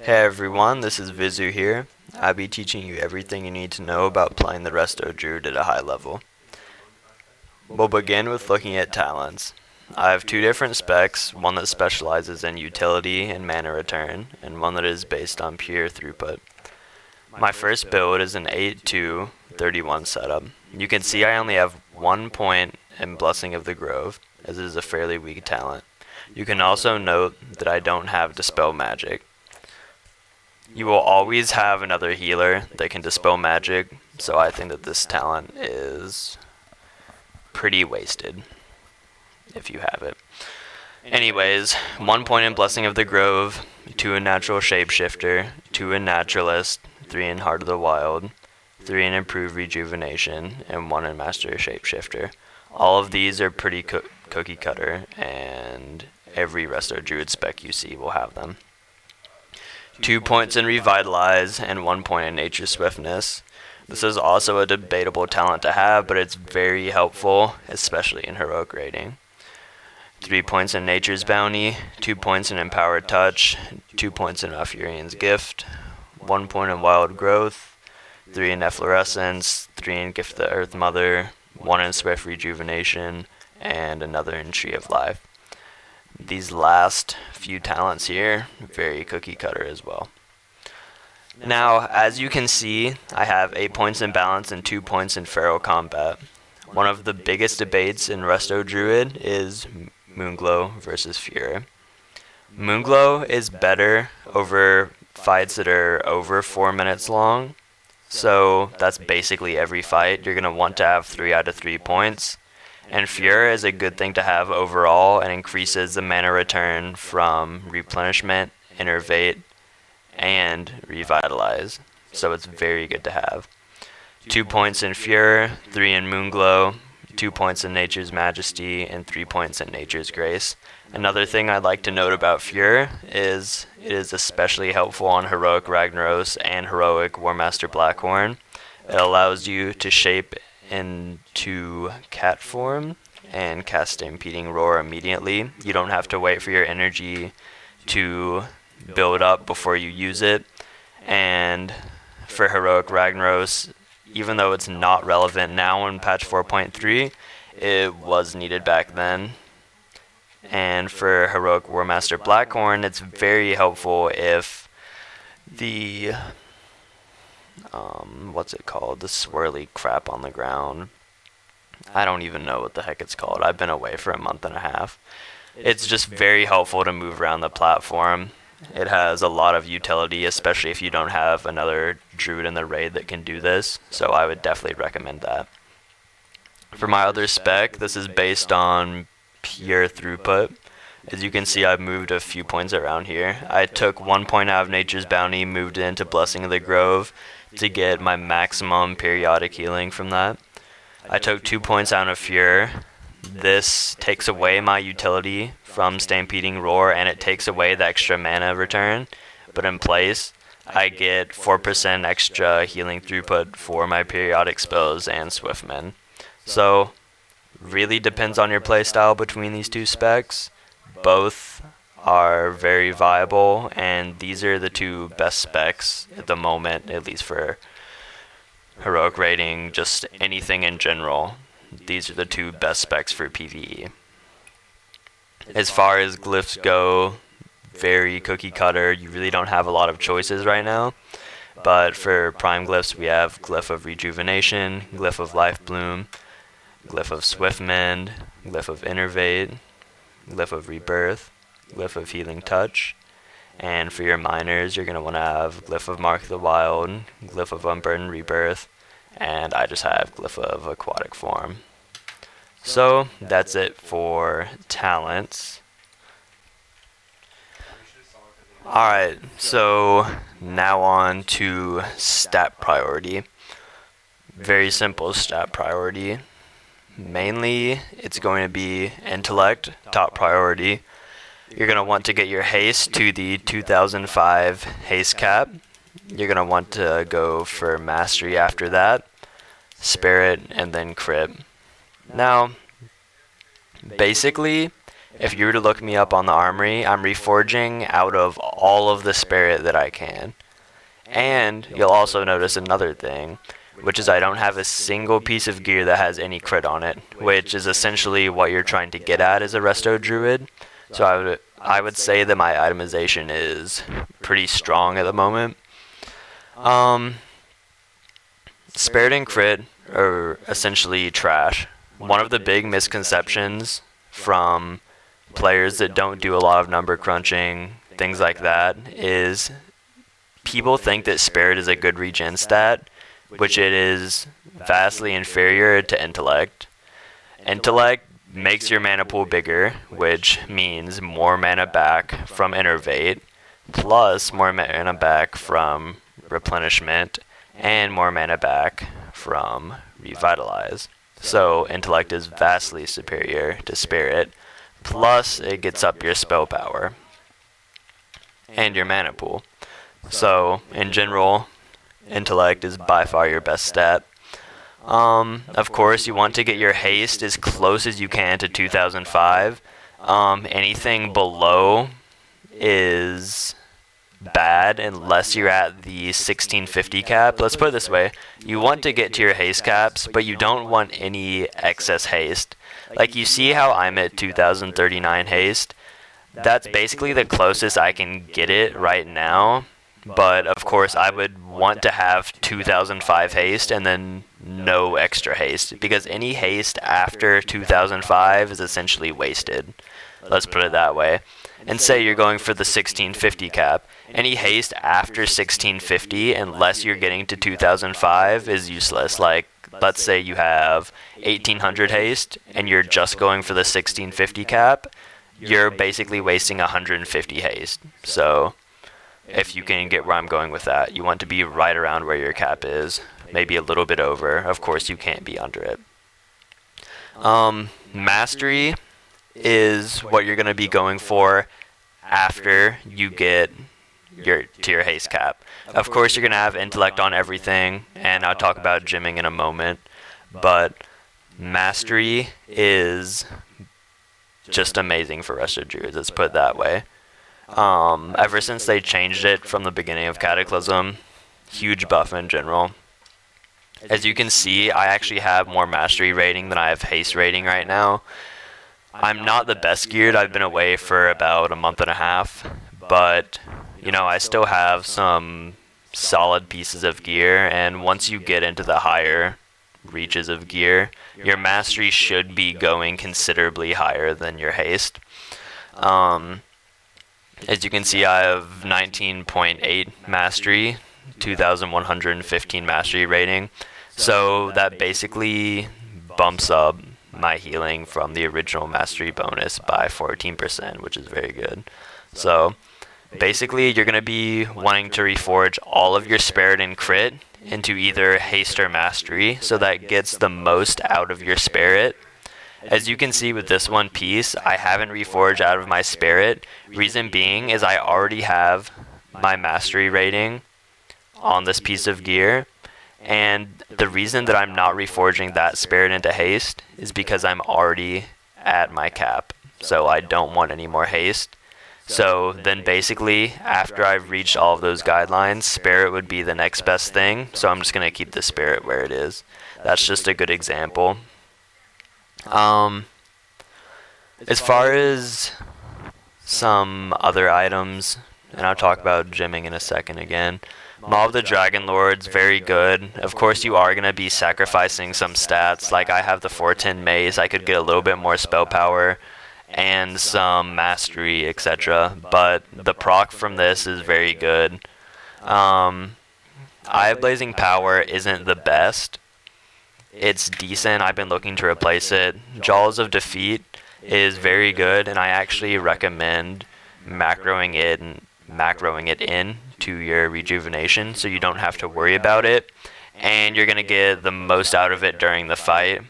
Hey everyone, this is Visuh here. I'll be teaching you everything you need to know about playing the Resto Druid at a high level. We'll begin with looking at talents. I have two different specs, one that specializes in utility and mana return, and one that is based on pure throughput. My first build is an 8-2 31 setup. You can see I only have 1 point in Blessing of the Grove, as it is a fairly weak talent. You can also note that I don't have Dispel Magic. You will always have another healer that can dispel magic, so I think that this talent is pretty wasted if you have it. Anyways, 1 point in Blessing of the Grove, 2 in Natural Shapeshifter, 2 in Naturalist, 3 in Heart of the Wild, 3 in Improved Rejuvenation, and 1 in Master Shapeshifter. All of these are pretty cookie cutter, and every Resto Druid spec you see will have them. 2 points in Revitalize, and 1 point in Nature Swiftness. This is also a debatable talent to have, but it's very helpful, especially in heroic rating. 3 points in Nature's Bounty, 2 points in Empowered Touch, 2 points in Alfurian's Gift, 1 point in Wild Growth, 3 in Efflorescence, 3 in Gift of the Earth Mother, 1 in Swift Rejuvenation, and another in Tree of Life. These last few talents here, very cookie cutter as well. Now, as you can see, I have 8 points in Balance and 2 points in Feral Combat. One of the biggest debates in Resto Druid is Moonglow versus Fury. Moonglow is better over fights that are over 4 minutes long, so that's basically every fight. You're going to want to have 3 out of 3 points. And Fury is a good thing to have overall and increases the mana return from Replenishment, Innervate, and Revitalize. So it's very good to have. 2 points in Fury, 3 in Moonglow, 2 points in Nature's Majesty, and 3 points in Nature's Grace. Another thing I'd like to note about Fury is it is especially helpful on Heroic Ragnaros and Heroic Warmaster Blackhorn. It allows you to shape into cat form and cast Stampeding Roar immediately. You don't have to wait for your energy to build up before you use it. And for Heroic Ragnaros, even though it's not relevant now in patch 4.3, it was needed back then. And for Heroic Warmaster Blackhorn, it's very helpful if the what's it called? The swirly crap on the ground. I don't even know what the heck it's called. I've been away for a month and a half. It's just very helpful to move around the platform. It has a lot of utility, especially if you don't have another druid in the raid that can do this, so I would definitely recommend that. For my other spec, this is based on pure throughput. As you can see, I've moved a few points around here. I took 1 point out of Nature's Bounty, moved it into Blessing of the Grove to get my maximum periodic healing from that. I took 2 points out of Fury. This takes away my utility from Stampeding Roar, and it takes away the extra mana return. But in place, I get 4% extra healing throughput for my periodic spells and Swiftman. So, really depends on your playstyle between these two specs. Both are very viable, and these are the two best specs at the moment, at least for heroic rating, just anything in general. These are the two best specs for PvE. As far as glyphs go, very cookie cutter. You really don't have a lot of choices right now. But for prime glyphs, we have Glyph of Rejuvenation, Glyph of Life Bloom, Glyph of Swiftmend, Glyph of Innervate, Glyph of Rebirth, Glyph of Healing Touch. And for your minors, you're going to want to have Glyph of Mark the Wild, Glyph of Unburdened Rebirth, and I just have Glyph of Aquatic Form. So that's it for talents. Alright, so now on to stat priority. Very simple stat priority. Mainly, it's going to be Intellect, top priority. You're going to want to get your Haste to the 2005 Haste cap. You're going to want to go for Mastery after that, Spirit, and then Crit. Now, basically, If you were to look me up on the armory, I'm reforging out of all of the spirit that I can. And you'll also notice another thing, which is I don't have a single piece of gear that has any crit on it, which is essentially what you're trying to get at as a Resto Druid. So I would say that my itemization is pretty strong at the moment. Spirit and crit are essentially trash. One of the big misconceptions from players that don't do a lot of number crunching, things like that, is people think that Spirit is a good regen stat, which it is vastly inferior to Intellect. Intellect makes your mana pool bigger, which means more mana back from Innervate, plus more mana back from Replenishment, and more mana back from Revitalize. So Intellect is vastly superior to Spirit, plus it gets up your spell power and your mana pool. So in general, Intellect is by far your best stat. Of course, you want to get your haste as close as you can to 2005. Anything below is bad unless you're at the 1650 cap. Let's put it this way. You want to get to your haste caps, but you don't want any excess haste. Like, you see how I'm at 2039 haste? That's basically the closest I can get it right now. But of course, I would want to have 2005 haste and then no extra haste, because any haste after 2005 is essentially wasted. Let's put it that way. And say you're going for the 1650 cap. Any haste after 1650, unless you're getting to 2005, is useless. Like, let's say you have 1800 haste and you're just going for the 1650 cap, you're basically wasting 150 haste. So if you can get where I'm going with that, you want to be right around where your cap is, maybe a little bit over. Of course, you can't be under it. Mastery is what you're going to be going for after you get to your haste cap. Of course, you're going to have intellect on everything, and I'll talk about gymming in a moment, but mastery is just amazing for Resto Druids, let's put it that way. Ever since they changed it from the beginning of Cataclysm, huge buff in general. As you can see, I actually have more mastery rating than I have haste rating right now. I'm not the best geared. I've been away for about a month and a half, but you know, I still have some solid pieces of gear, and once you get into the higher reaches of gear, your mastery should be going considerably higher than your haste. As you can see, I have 19.8 mastery, 2115 mastery rating, so that basically bumps up my healing from the original mastery bonus by 14%, which is very good. So basically, you're going to be wanting to reforge all of your spirit and crit into either haste or mastery, so that gets the most out of your spirit. As you can see with this one piece, I haven't reforged out of my spirit. Reason being is I already have my mastery rating on this piece of gear, and the reason that I'm not reforging that spirit into haste is because I'm already at my cap, so I don't want any more haste. So then basically, after I've reached all of those guidelines, spirit would be the next best thing, so I'm just going to keep the spirit where it is. That's just a good example. As far as some other items, and I'll talk about gymming in a second again, Maw of the Dragon Lord's very good. Of course, you are going to be sacrificing some stats, like I have the 410 mace, I could get a little bit more spell power, and some mastery, etc. But the proc from this is very good. Eye of Blazing Power isn't the best. It's decent. I've been looking to replace it. Jaws of Defeat is very good, and I actually recommend macroing it in to your rejuvenation, so you don't have to worry about it, and you're going to get the most out of it during the fight,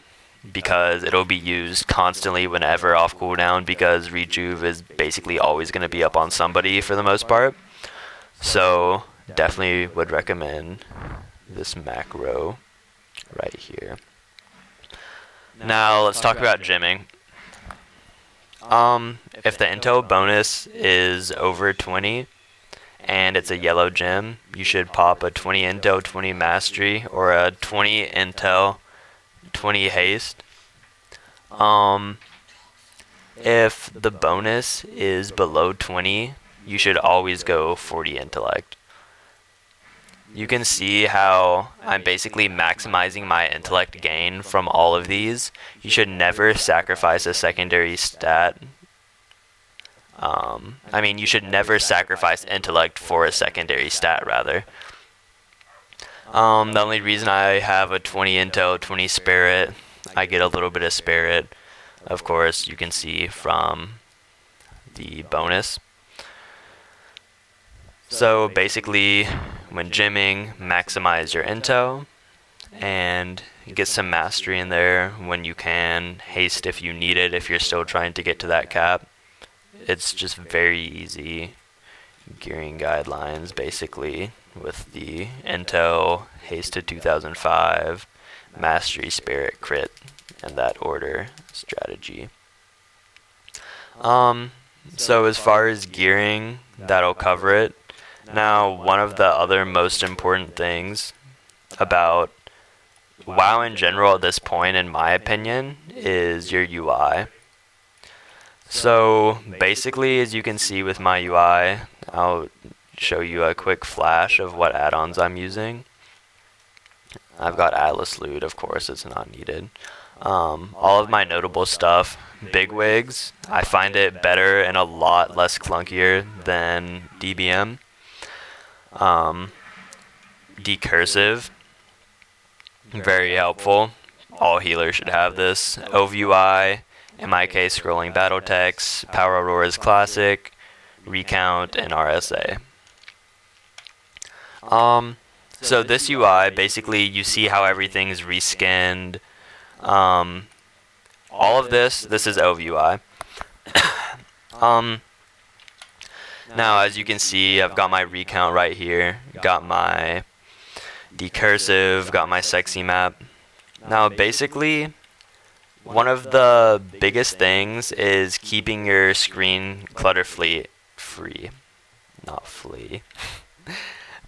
because it'll be used constantly whenever off cooldown, because rejuve is basically always going to be up on somebody for the most part. So definitely would recommend this macro right here. Now let's talk about gymming. If the intel bonus is over 20 and it's a yellow gem, you should pop a 20 intel, 20 mastery, or a 20 intel, 20 haste. If the bonus is below 20, you should always go 40 intellect. You can see how I'm basically maximizing my intellect gain from all of these. You should never sacrifice a secondary stat. You should never sacrifice intellect for a secondary stat, rather. The only reason I have a 20 intel, 20 spirit, I get a little bit of spirit, of course, you can see from the bonus. So basically, when gymming, maximize your intel and get some mastery in there when you can. Haste if you need it, if you're still trying to get to that cap. It's just very easy gearing guidelines, basically, with the intel, haste to 2005, mastery, spirit, crit, and that order strategy. So as far as gearing, that'll cover it. Now, one of the other most important things about WoW in general at this point, in my opinion, is your UI. So basically, as you can see with my UI, I'll show you a quick flash of what add-ons I'm using. I've got Atlas Loot, of course, it's not needed. All of my notable stuff, bigwigs, I find it better and a lot less clunkier than DBM. Decursive, very helpful. All healers should have this. OVUI, MIK scrolling battle text, Power Aurora's classic, recount, and RSA. So this UI, basically you see how everything's reskinned. All of this is OVUI. Now, as you can see, I've got my recount right here, got my decursive, got my sexy map. Now, basically, one of the biggest things is keeping your screen clutter-free. Not flee.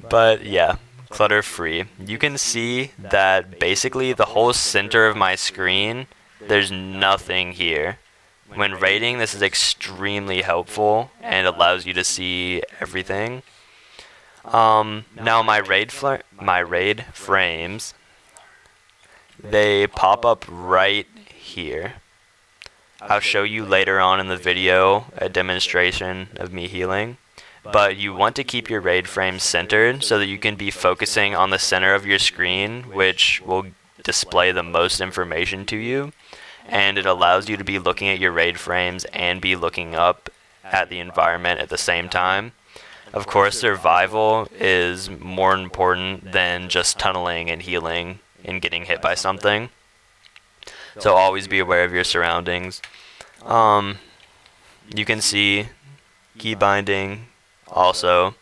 But yeah, clutter-free. You can see that basically the whole center of my screen, there's nothing here. When raiding, this is extremely helpful and allows you to see everything. Now my raid frames, they pop up right here. I'll show you later on in the video a demonstration of me healing. But you want to keep your raid frames centered so that you can be focusing on the center of your screen, which will display the most information to you. And it allows you to be looking at your raid frames and be looking up at the environment at the same time. Of course, survival is more important than just tunneling and healing and getting hit by something. So always be aware of your surroundings. You can see key binding also.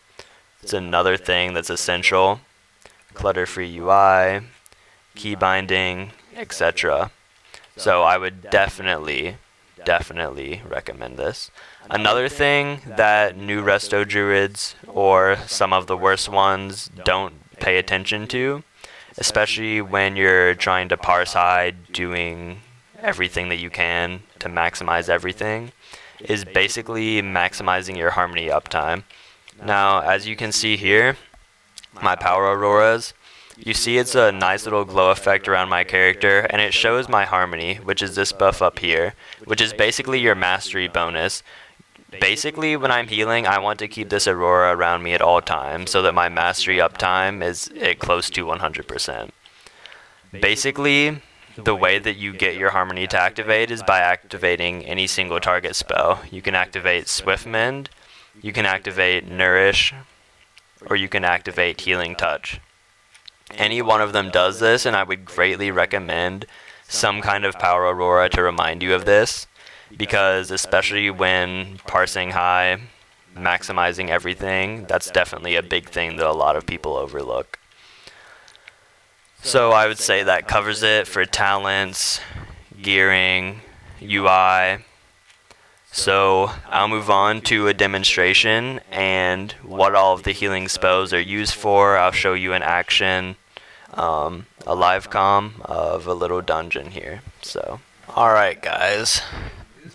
It's another thing that's essential. Clutter-free UI, key binding, etc. So I would definitely recommend this. Another thing that new Resto Druids, or some of the worst ones, don't pay attention to, especially when you're trying to parse hide, doing everything that you can to maximize everything, is basically maximizing your harmony uptime. Now, as you can see here, my Power Auroras, you see it's a nice little glow effect around my character, and it shows my harmony, which is this buff up here, which is basically your mastery bonus. Basically, when I'm healing, I want to keep this Aurora around me at all times so that my mastery uptime is at close to 100%. Basically, the way that you get your harmony to activate is by activating any single target spell. You can activate Swift Mend, you can activate Nourish, or you can activate Healing Touch. Any one of them does this, and I would greatly recommend some kind of Power Aurora to remind you of this, because especially when parsing high, maximizing everything, that's definitely a big thing that a lot of people overlook. So I would say that covers it for talents, gearing, UI. So I'll move on to a demonstration and what all of the healing spells are used for. I'll show you in action, a live comm of a little dungeon here. So, alright guys,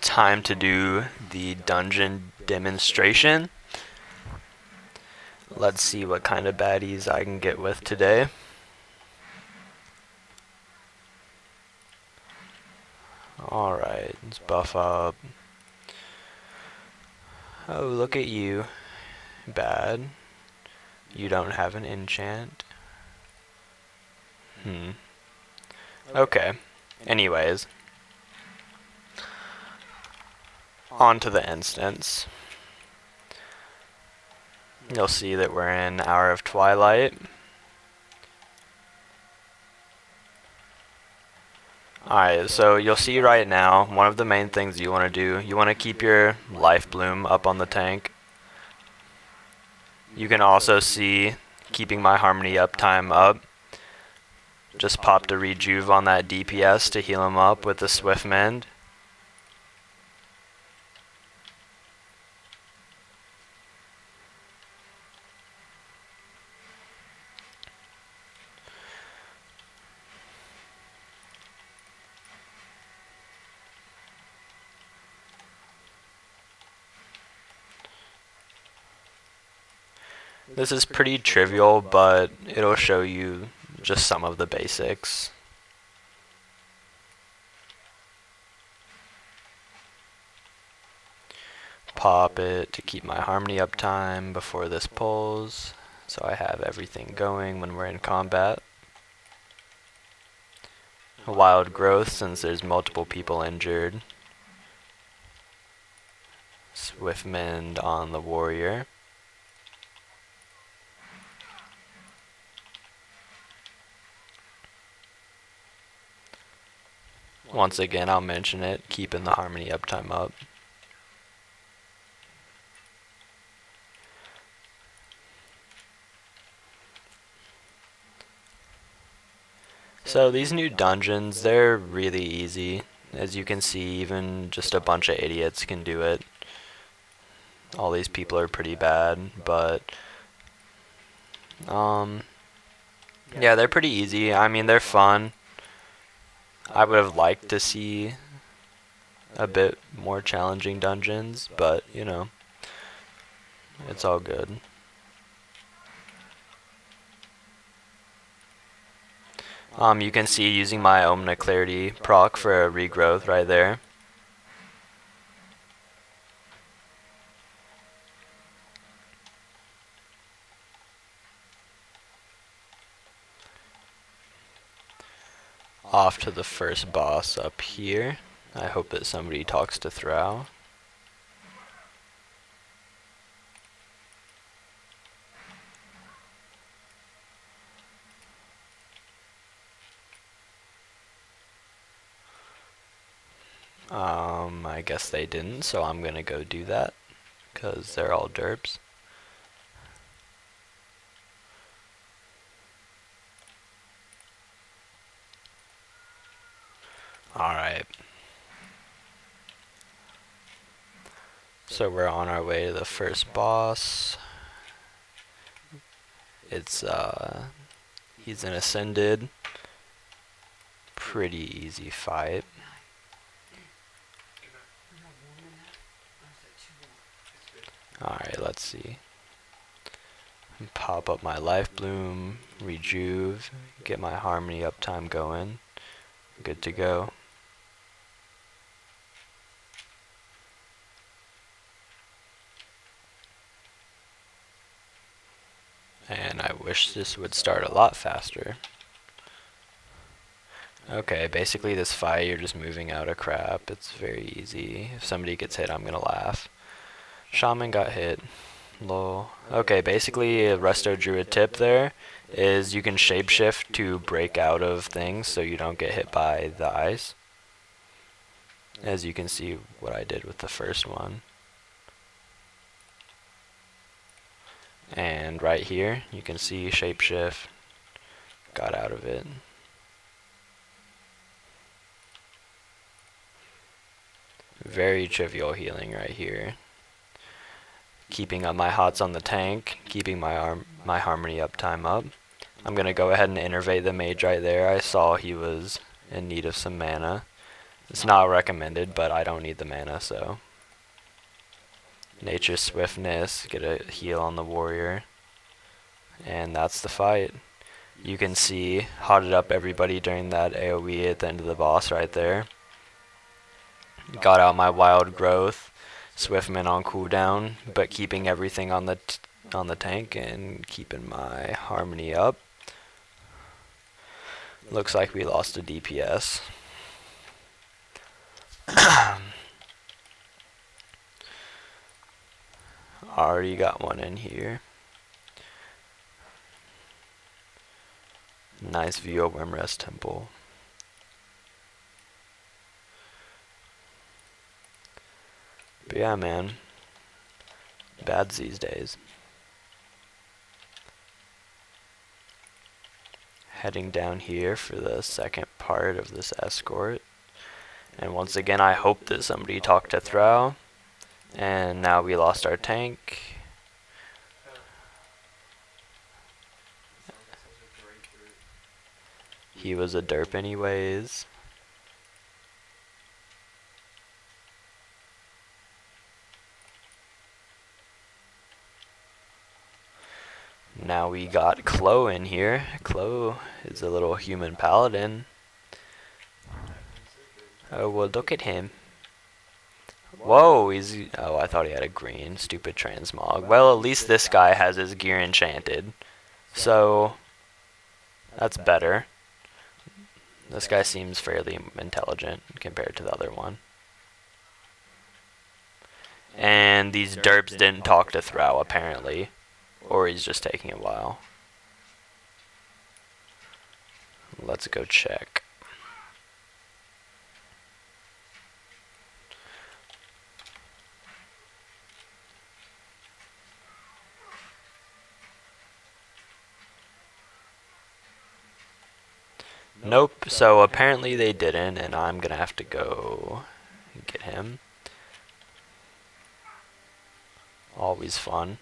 time to do the dungeon demonstration. Let's see what kind of baddies I can get with today. Alright, let's buff up. Oh, look at you. Bad. You don't have an enchant. Okay. Anyways. On to the instance. You'll see that we're in Hour of Twilight. Alright, so you'll see right now, one of the main things you want to do, you want to keep your life bloom up on the tank. You can also see, keeping my harmony uptime up, just popped a rejuve on that DPS to heal him up with the swift mend. This is pretty trivial, but it'll show you just some of the basics. Pop it to keep my harmony uptime before this pulls, so I have everything going when we're in combat. Wild growth since there's multiple people injured. Swift mend on the warrior. Once again, I'll mention it, keeping the harmony uptime up. So these new dungeons, they're really easy. As you can see, even just a bunch of idiots can do it. All these people are pretty bad, but yeah, they're pretty easy. I mean, they're fun. I would have liked to see a bit more challenging dungeons, but you know, it's all good. You can see using my Omna Clarity proc for a regrowth right there. Off to the first boss up here. I hope that somebody talks to Throw. I guess they didn't, so I'm gonna go do that, because they're all derps. Alright. So we're on our way to the first boss. It's, he's an Ascended. Pretty easy fight. Alright, let's see. Pop up my life bloom, rejuve, get my harmony uptime going. Good to go. And I wish this would start a lot faster. Okay, basically this fight, you're just moving out of crap. It's very easy. If somebody gets hit, I'm gonna laugh. Shaman got hit. Lol. Okay, basically a Resto Druid tip there is you can shapeshift to break out of things so you don't get hit by the ice. As you can see what I did with the first one. And right here, you can see shapeshift, got out of it. Very trivial healing right here. Keeping up my hots on the tank, keeping my harmony uptime up. I'm gonna go ahead and innervate the mage right there. I saw he was in need of some mana. It's not recommended, but I don't need the mana, so. Nature Swiftness, get a heal on the warrior. And that's the fight. You can see, hotted up everybody during that AoE at the end of the boss right there. Got out my wild growth, Swiftman on cooldown, but keeping everything on the tank and keeping my harmony up. Looks like we lost a DPS. Already got one in here. Nice view of Wimrest Temple. But yeah, man. Bads these days. Heading down here for the second part of this escort. And once again, I hope that somebody talked to Throw. And now we lost our tank. He was a derp anyways. Now we got Chloe in here. Chloe is a little human paladin. Oh, well, look at him. Whoa, oh, I thought he had a green. Stupid transmog. Well, at least this guy has his gear enchanted. So, that's better. This guy seems fairly intelligent compared to the other one. And these derps didn't talk to Throw, apparently. Or he's just taking a while. Let's go check. Nope, so apparently they didn't, and I'm gonna have to go get him. Always fun.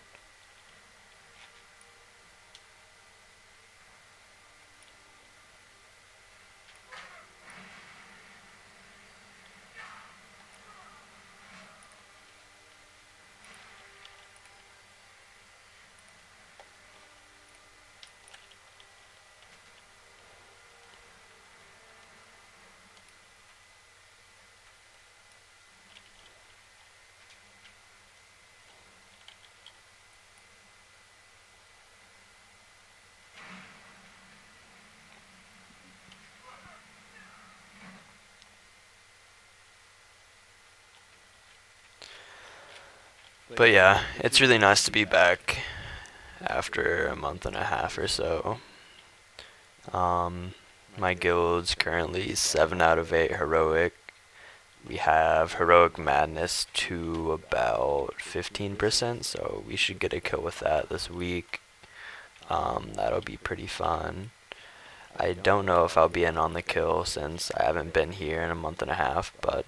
But yeah, it's really nice to be back after a month and a half or so. My guild's currently 7 out of 8 heroic. We have heroic madness to about 15%, so we should get a kill with that this week. That'll be pretty fun. I don't know if I'll be in on the kill since I haven't been here in a month and a half, but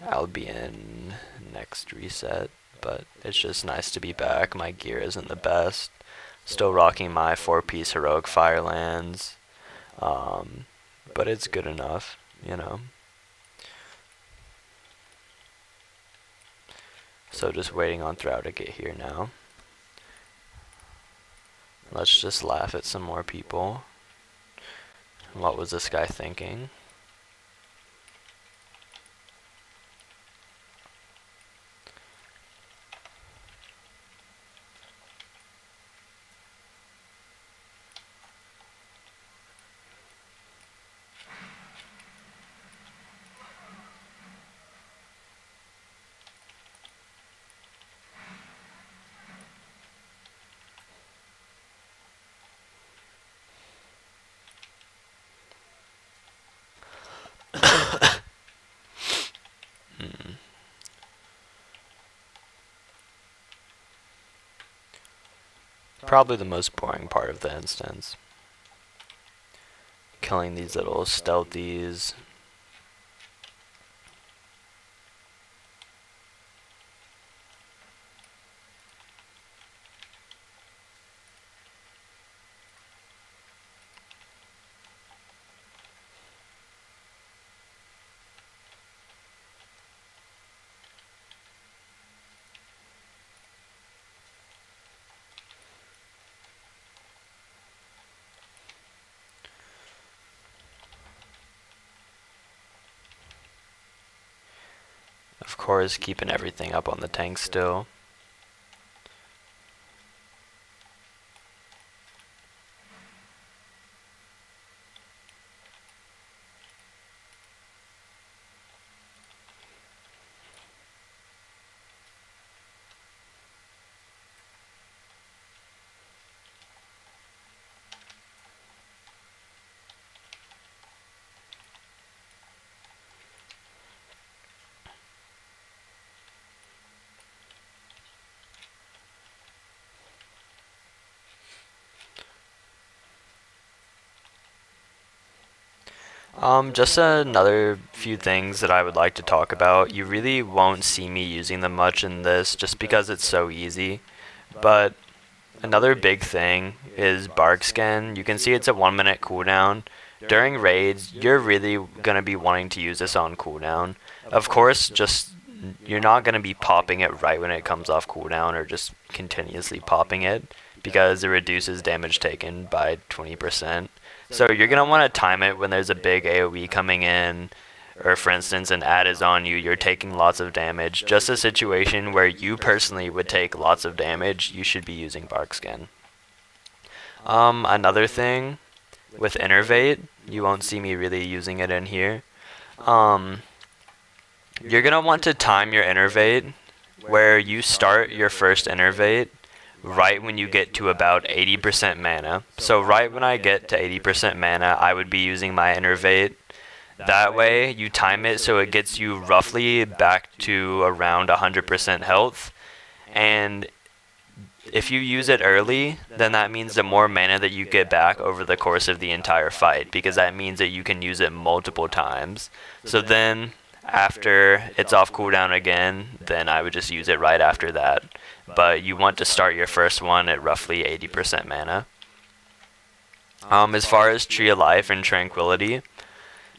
I'll be in next reset. But it's just nice to be back. My gear isn't the best. Still rocking my 4-piece heroic firelands. But it's good enough, you know. So just waiting on Throw to get here now. Let's just laugh at some more people. What was this guy thinking? Probably the most boring part of the instance. Killing these little stealthies. Of course, keeping everything up on the tank still. Just another few things that I would like to talk about. You really won't see me using them much in this just because it's so easy. But another big thing is bark skin. You can see it's a 1 minute cooldown. During raids, you're really going to be wanting to use this on cooldown. Of course, just you're not going to be popping it right when it comes off cooldown or just continuously popping it because it reduces damage taken by 20%. So you're going to want to time it when there's a big AoE coming in, or for instance an ad is on you, you're taking lots of damage. Just a situation where you personally would take lots of damage, you should be using bark skin. Another thing with innervate, you won't see me really using it in here. You're going to want to time your innervate where you start your first innervate right when you get to about 80% mana. So right when I get to 80% mana, I would be using my innervate. That way, you time it so it gets you roughly back to around 100% health. And if you use it early, then that means the more mana that you get back over the course of the entire fight, because that means that you can use it multiple times. So then, after it's off cooldown again, then I would just use it right after that. But you want to start your first one at roughly 80% mana. As far as Tree of Life and Tranquility,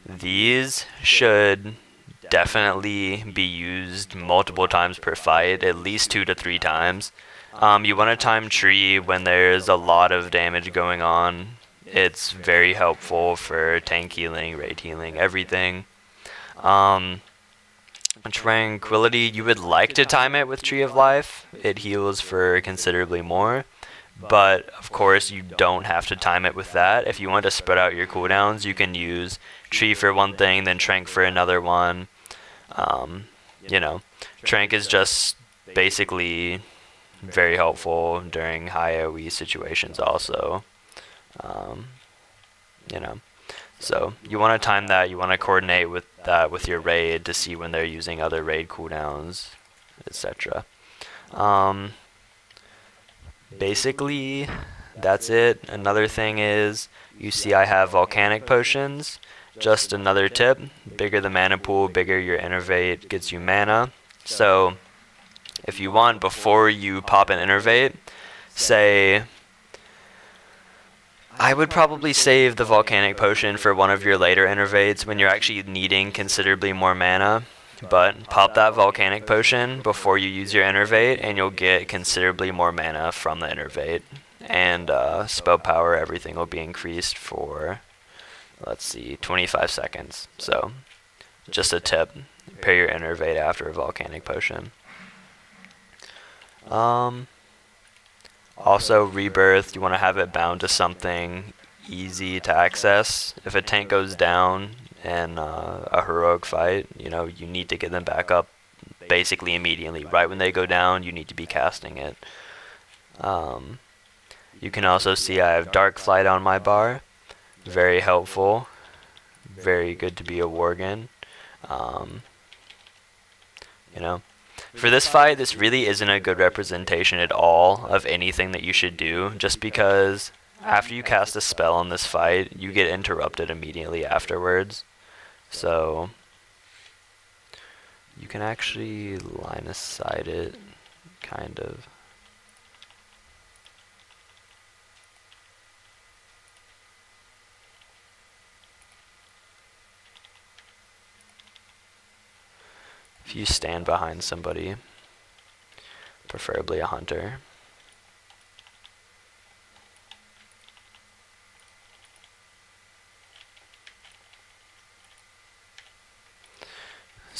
these should definitely be used multiple times per fight, at least 2 to 3 times. You want to time Tree when there's a lot of damage going on. It's very helpful for tank healing, raid healing, everything. Tranquility, you would like to time it with Tree of Life. It heals for considerably more. But, of course, you don't have to time it with that. If you want to spread out your cooldowns, you can use Tree for one thing, then Trank for another one. Trank is just basically very helpful during high AoE situations also. So you want to time that, you want to coordinate with that with your raid to see when they're using other raid cooldowns, etc. Basically, that's it. Another thing is, you see I have volcanic potions. Just another tip, bigger the mana pool, bigger your innervate gets you mana. So, if you want, before you pop an innervate, say, I would probably save the volcanic potion for one of your later innervates when you're actually needing considerably more mana. But pop that volcanic potion before you use your innervate, and you'll get considerably more mana from the innervate. And spell power, everything will be increased for, 25 seconds. So, just a tip, pair your innervate after a volcanic potion. Also, Rebirth, you want to have it bound to something easy to access. If a tank goes down in a heroic fight, you need to get them back up basically immediately. Right when they go down, you need to be casting it. You can also see I have Dark Flight on my bar. Very helpful. Very good to be a Worgen. For this fight, this really isn't a good representation at all of anything that you should do, just because after you cast a spell on this fight, you get interrupted immediately afterwards. So, you can actually line aside it, kind of. If you stand behind somebody, preferably a hunter.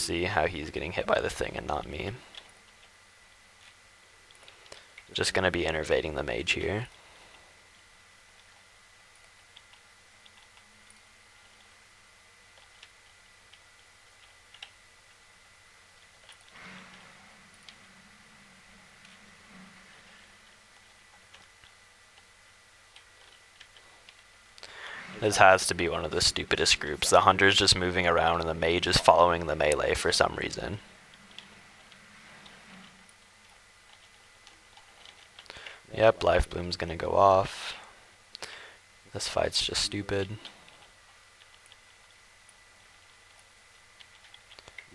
see how he's getting hit by the thing and not me. Just gonna be innervating the mage here. This has to be one of the stupidest groups. The hunter's just moving around and the mage is following the melee for some reason. Yep, life bloom's gonna go off. This fight's just stupid.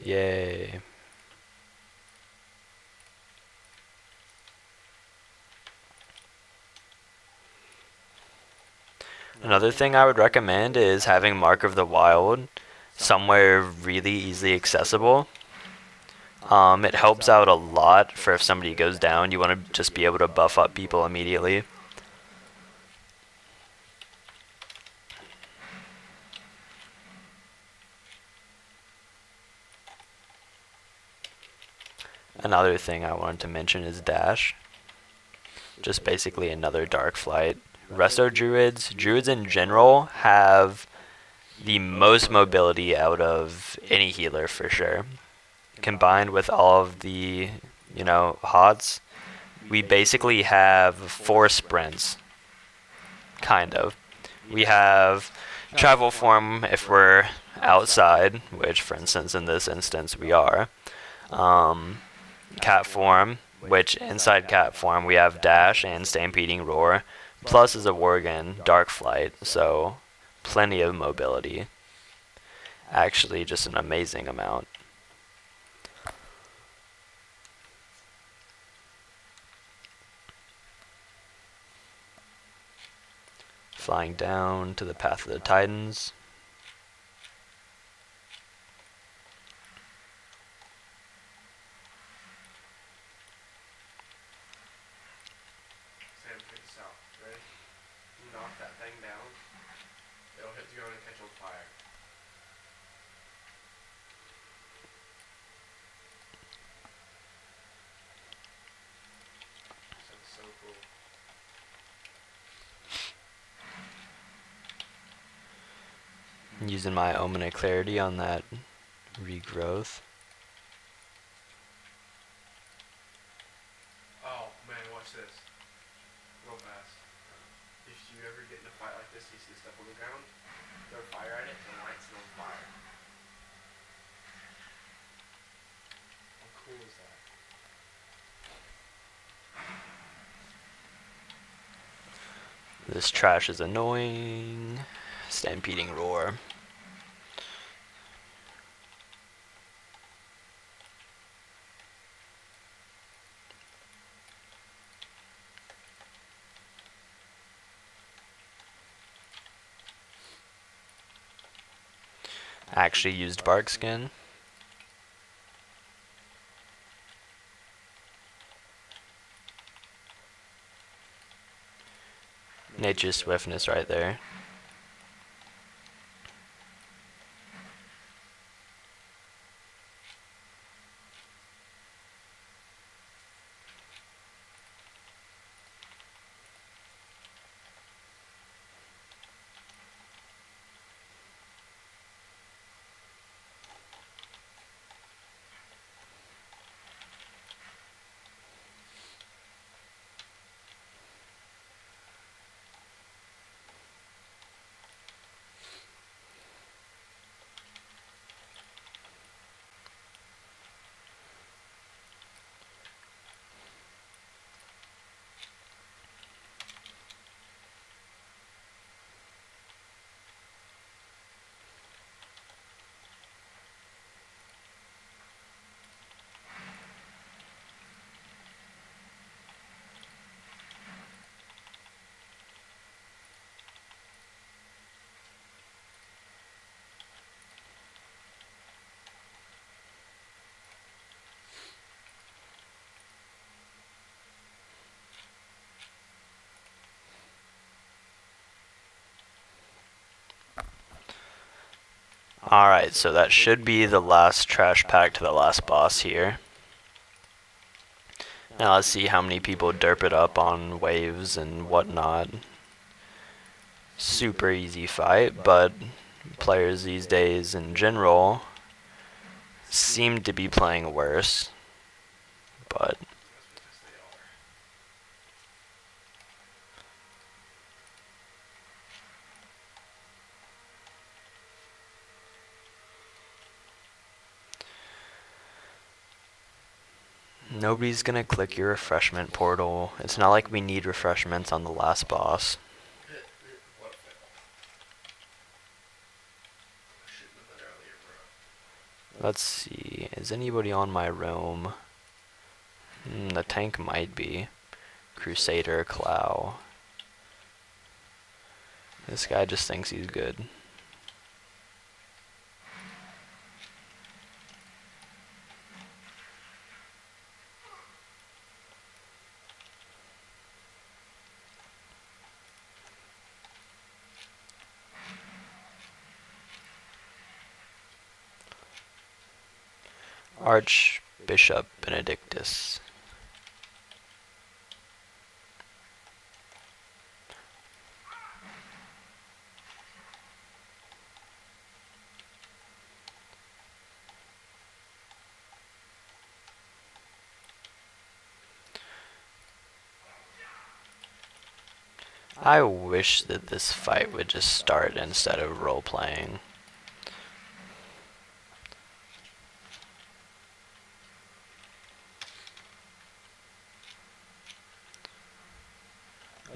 Yay. Another thing I would recommend is having Mark of the Wild somewhere really easily accessible. It helps out a lot for if somebody goes down, you want to just be able to buff up people immediately. Another thing I wanted to mention is dash. Just basically another dark flight. Resto Druids, Druids in general, have the most mobility out of any healer for sure. Combined with all of the, HOTS, we basically have 4 sprints. Kind of. We have travel form if we're outside, which for instance in this instance we are. Cat form, which inside cat form we have dash and stampeding roar, plus as a worgen, dark flight, so plenty of mobility. Actually just an amazing amount. Flying down to the path of the Titans. Sam, take this out. Ready? Knock that thing down. It'll hit the ground and catch on fire. Sounds so cool. Using my Omen of Clarity on that regrowth. Oh man, watch this. Real fast. If you ever get in a fight like this, you see stuff on the ground, throw fire at it, and lights it on fire. How cool is that? This trash is annoying. Stampeding roar. Actually used bark skin. Nature's swiftness right there. Alright, so that should be the last trash pack to the last boss here. Now let's see how many people derp it up on waves and whatnot. Super easy fight, but players these days in general seem to be playing worse. But nobody's gonna click your refreshment portal. It's not like we need refreshments on the last boss. What a fail. I shouldn't have been earlier, bro. Let's see, is anybody on my roam? The tank might be. Crusader, Clow. This guy just thinks he's good. Archbishop Benedictus. I wish that this fight would just start instead of role-playing.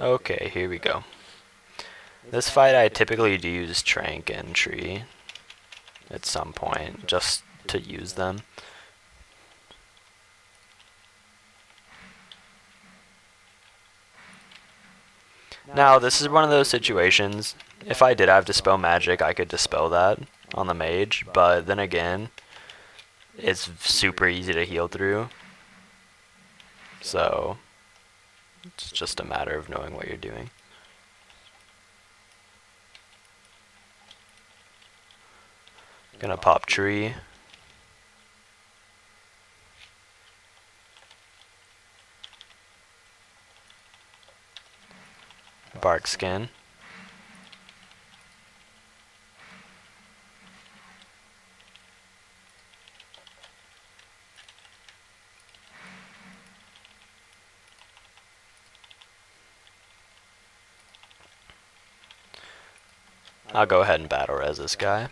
Okay, here we go. This fight I typically do use Trank and Tree at some point, just to use them. Now, this is one of those situations, if I did have Dispel Magic, I could Dispel that on the mage, but then again, it's super easy to heal through. So, it's just a matter of knowing what you're doing. Gonna pop Tree. Bark Skin. I'll go ahead and battle res this guy.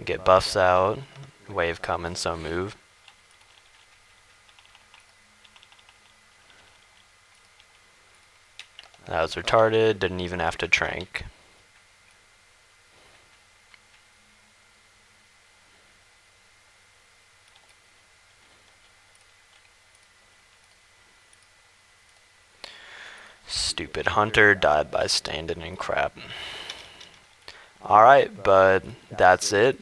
Get buffs out. Wave coming, so move. That was retarded, didn't even have to trank. Stupid hunter died by standing in crap. Alright, but that's it.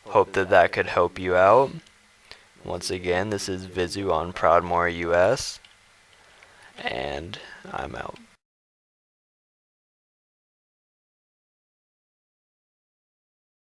Hope that that could help you out. Once again, this is Visuh on Proudmoore US, and I'm out.